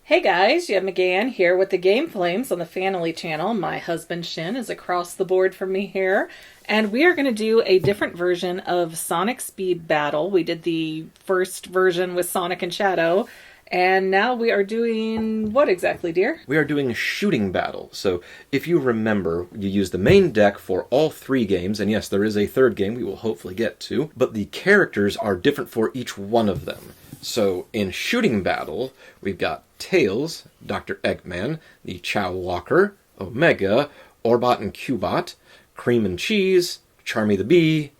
Hey guys, Yet McGann here with the Game Flames on the Fanily Channel. My husband Shin is across the board from me here, and we are going to do a different version of Sonic Speed Battle. We did the first version with Sonic and Shadow, and now we are doing what exactly, dear? We are doing shooting battle. So if you remember, you use the main deck for all three games, and yes, there is a third game we will hopefully get to, but the characters are different for each one of them. So in shooting battle, we've got Tails, Dr. Eggman, the Chow Walker, Omega, Orbot and Cubot, Cream and Cheese, Charmy the Bee,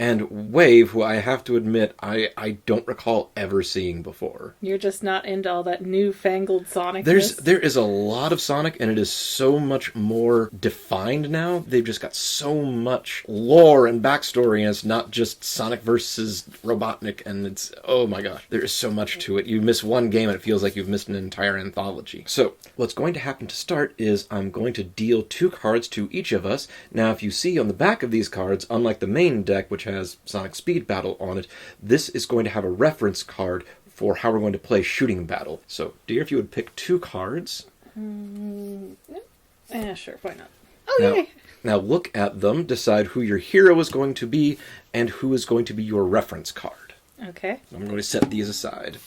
and Wave, who I have to admit I don't recall ever seeing before. You're just not into all that newfangled Sonic. There is a lot of Sonic, and it is so much more defined now. They've just got so much lore and backstory, and it's not just Sonic versus Robotnik, and it's, oh my gosh, there is so much to it. You miss one game, and it feels like you've missed an entire anthology. So, what's going to happen to start is I'm going to deal 2 cards to each of us. Now, if you see on the back of these cards, unlike the main deck, which has Sonic Speed Battle on it, this is going to have a reference card for how we're going to play shooting battle. So, dear, if you would pick 2 cards. Yeah, sure, why not? Oh, yay! Now look at them, decide who your hero is going to be, and who is going to be your reference card. Okay. I'm going to set these aside.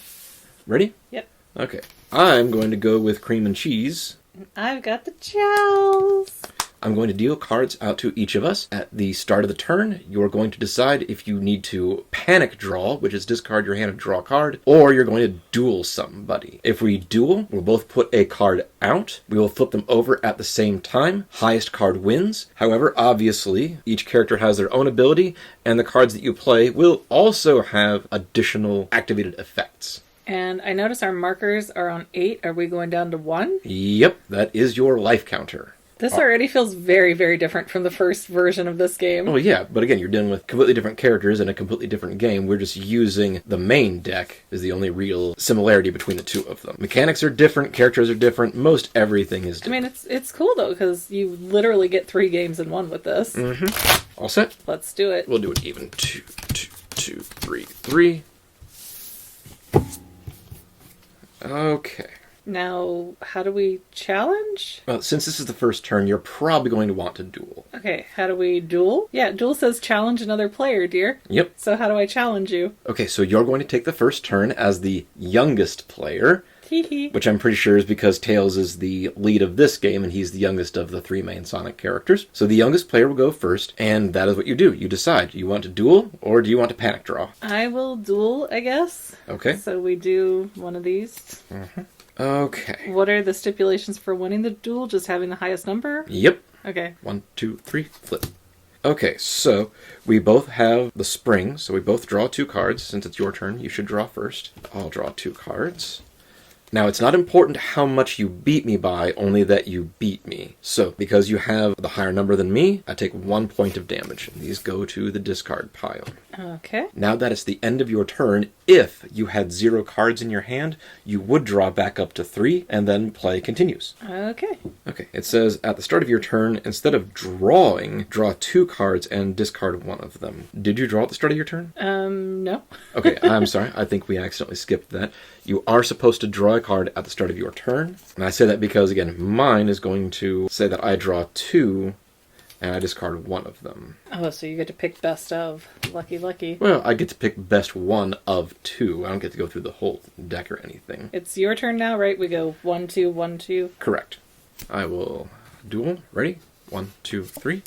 Ready? Yep. Okay. I'm going to go with Cream and Cheese. I've got the chows. I'm going to deal cards out to each of us. At the start of the turn, you're going to decide if you need to panic draw, which is discard your hand and draw a card, or you're going to duel somebody. If we duel, we'll both put a card out. We will flip them over at the same time. Highest card wins. However, obviously, each character has their own ability, and the cards that you play will also have additional activated effects. And I notice our markers are on 8. Are we going down to 1? Yep, that is your life counter. This already feels very, very different from the first version of this game. Oh yeah, but again, you're dealing with completely different characters in a completely different game. We're just using the main deck as the only real similarity between the two of them. Mechanics are different, characters are different, most everything is different. I mean, it's cool though, because you literally get 3 games in one with this. Mm-hmm. All set? Let's do it. We'll do it even. 2, 2, 2, 3, 3. Okay. Now, how do we challenge? Well, since this is the first turn, you're probably going to want to duel. Okay, how do we duel? Yeah, duel says challenge another player, dear. Yep. So how do I challenge you? Okay, so you're going to take the first turn as the youngest player. Hee. Which I'm pretty sure is because Tails is the lead of this game, and he's the youngest of the 3 main Sonic characters. So the youngest player will go first, and that is what you do. You decide. Do you want to duel, or do you want to panic draw? I will duel, I guess. Okay. So we do one of these. Mm-hmm. Okay. What are the stipulations for winning the duel? Just having the highest number? Yep. Okay. 1, 2, 3, flip. Okay, so we both have the spring, so we both draw 2 cards. Since it's your turn, you should draw first. I'll draw 2 cards. Now, it's not important how much you beat me by, only that you beat me. So, because you have the higher number than me, I take 1 point of damage. And these go to the discard pile. Okay. Now that it's the end of your turn, if you had 0 cards in your hand, you would draw back up to 3, and then play continues. Okay. Okay, it says at the start of your turn, instead of drawing, draw 2 cards and discard 1 of them. Did you draw at the start of your turn? No. Okay, I'm sorry. I think we accidentally skipped that. You are supposed to draw a card at the start of your turn. And I say that because, again, mine is going to say that I draw 2, and I discard 1 of them. Oh, so you get to pick best of. Lucky, lucky. Well, I get to pick best 1 of 2. I don't get to go through the whole deck or anything. It's your turn now, right? We go 1, 2, 1, 2. Correct. I will duel. Ready? 1, 2, 3.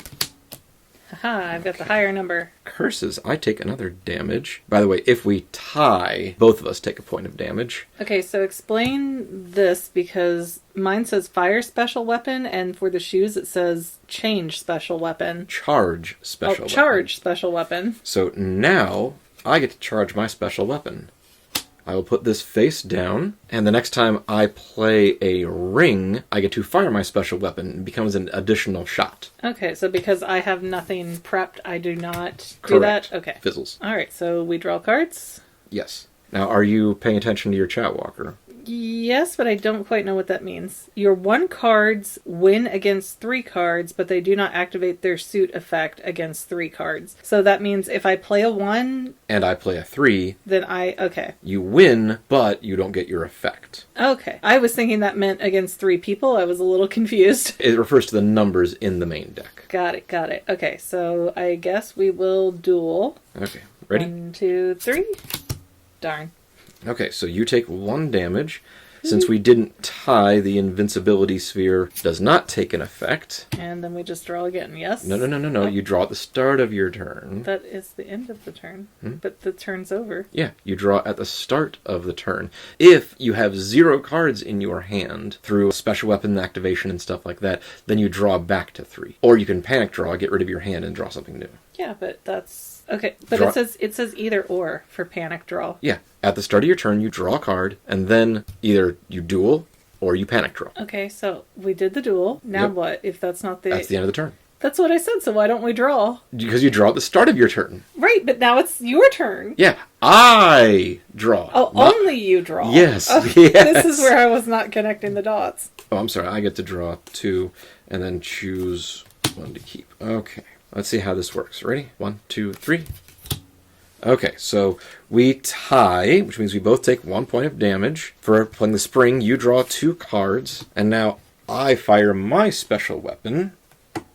Haha, I've got the higher number. Curses, I take another damage. By the way, if we tie, both of us take a point of damage. Okay, so explain this, because mine says fire special weapon, and for the shoes it says change special weapon. Charge special weapon. Charge special weapon. So now, I get to charge my special weapon. I will put this face down, and the next time I play a ring, I get to fire my special weapon. It becomes an additional shot. Okay, so because I have nothing prepped, I do not do Correct. that? Okay. Fizzles. Alright, so we draw cards? Yes. Now, are you paying attention to your chat walker? Yes, but I don't quite know what that means. Your 1 cards win against 3 cards, but they do not activate their suit effect against 3 cards. So that means if I play a 1... And I play a 3... Then okay. You win, but you don't get your effect. Okay. I was thinking that meant against 3 people. I was a little confused. It refers to the numbers in the main deck. Got it. Okay, so I guess we will duel. Okay, ready? 1, 2, 3. Darn. Okay, so you take 1 damage. Since we didn't tie, the invincibility sphere does not take an effect. And then we just draw again, yes? No. Oh. You draw at the start of your turn. That is the end of the turn. But the turn's over. Yeah, you draw at the start of the turn. If you have 0 cards in your hand through special weapon activation and stuff like that, then you draw back to 3. Or you can panic draw, get rid of your hand, and draw something new. Yeah, but that's... Okay, but it says either or for panic draw. Yeah, at the start of your turn, you draw a card, and then either you duel or you panic draw. Okay, so we did the duel. Now what if that's not the... That's the end of the turn. That's what I said, so why don't we draw? Because you draw at the start of your turn. Right, but now it's your turn. Yeah, I draw. Oh, only you draw. Yes, okay, yes. This is where I was not connecting the dots. Oh, I'm sorry, I get to draw 2, and then choose 1 to keep. Okay. Let's see how this works. Ready? 1, 2, 3. Okay, so we tie, which means we both take 1 point of damage. For playing the spring, you draw 2 cards, and now I fire my special weapon.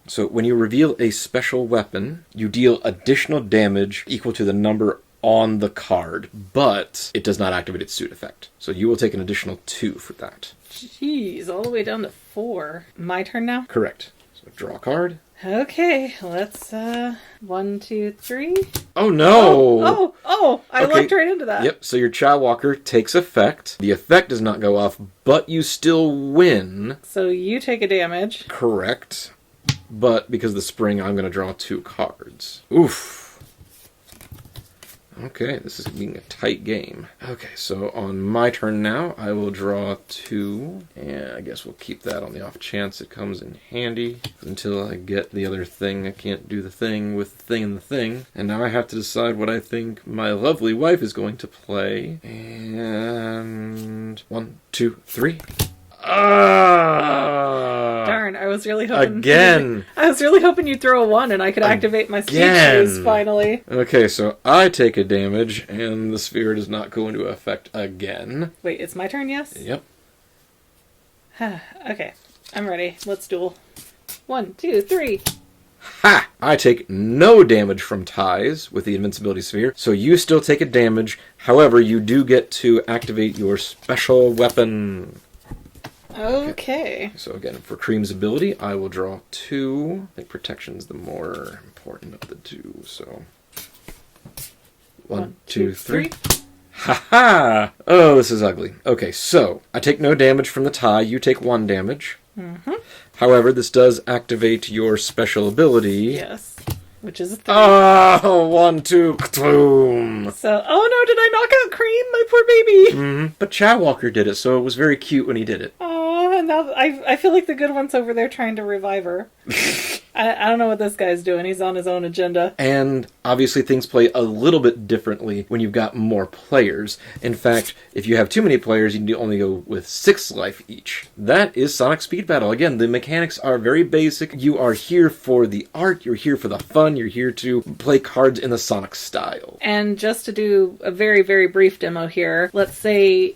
So when you reveal a special weapon, you deal additional damage equal to the number on the card, but it does not activate its suit effect. So you will take an additional 2 for that. Jeez, all the way down to 4. My turn now? Correct. So draw a card. Okay, let's, 1, 2, 3. Oh, no! I looked right into that. Yep, so your Chow Walker takes effect. The effect does not go off, but you still win. So you take a damage. Correct. But because of the spring, I'm going to draw 2 cards. Oof. Okay, this is being a tight game. Okay, so on my turn now, I will draw 2. And I guess we'll keep that on the off chance it comes in handy. Until I get the other thing, I can't do the thing with the thing and the thing. And now I have to decide what I think my lovely wife is going to play. And 1, 2, 3. Darn, I was really hoping... Again! I was really hoping you'd throw a 1 and I could activate my speed shoes, finally. Okay, so I take a damage, and the sphere does not go into effect again. Wait, it's my turn, yes? Yep. Okay, I'm ready. Let's duel. 1, 2, 3. Ha! I take no damage from ties with the invincibility sphere, so you still take a damage. However, you do get to activate your special weapon. Okay. So again, for Cream's ability, I will draw 2. I think protection's the more important of the 2, so... 1, 2, 3. Ha ha! Oh, this is ugly. Okay, so, I take no damage from the tie, you take 1 damage. Mm-hmm. However, this does activate your special ability. Yes. Which is a 3. Oh, 1, 2, boom! So, oh no, did I knock out Cream, my poor baby? Mm-hmm. But Chow Walker did it, so it was very cute when he did it. Oh, and now I feel like the good one's over there trying to revive her. I don't know what this guy's doing. He's on his own agenda. And obviously things play a little bit differently when you've got more players. In fact, if you have too many players, you can only go with 6 life each. That is Sonic Speed Battle. Again, the mechanics are very basic. You are here for the art, you're here for the fun, you're here to play cards in the Sonic style. And just to do a very, very brief demo here, let's say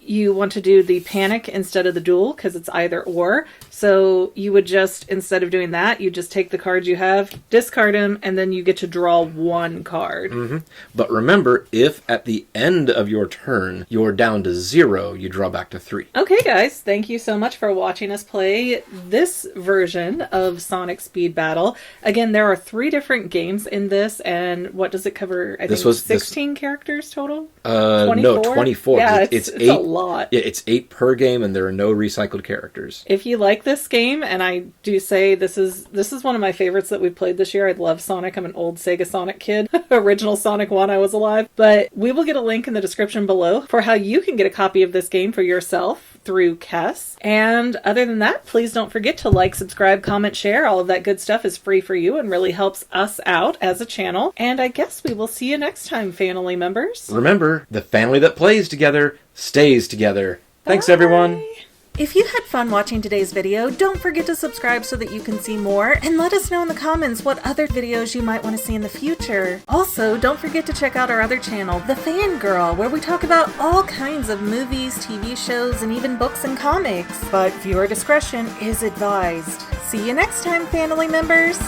you want to do the panic instead of the duel, because it's either or. So you would just, instead of doing that, you just take the cards you have, discard them, and then you get to draw 1 card. Mm-hmm. But remember, if at the end of your turn you're down to 0, you draw back to 3. Okay, guys, thank you so much for watching us play this version of Sonic Speed Battle. Again, there are 3 different games in this, and what does it cover? I think 16 characters total? 24? No, 24. Yeah, it's it's 8. a lot. Yeah, it's 8 per game, and there are no recycled characters. If you like this game, and I do say this is one of my favorites that we played this year. I love Sonic. I'm an old Sega Sonic kid. Original Sonic 1, I was alive. But we will get a link in the description below for how you can get a copy of this game for yourself. through Kess. And other than that, please don't forget to like, subscribe, comment, share. All of that good stuff is free for you and really helps us out as a channel. And I guess we will see you next time, Fanily members. Remember, the family that plays together stays together. Thanks, Bye. everyone. If you had fun watching today's video, don't forget to subscribe so that you can see more, and let us know in the comments what other videos you might want to see in the future. Also, don't forget to check out our other channel, The Fangirl, where we talk about all kinds of movies, TV shows, and even books and comics. But viewer discretion is advised. See you next time, Fanily members!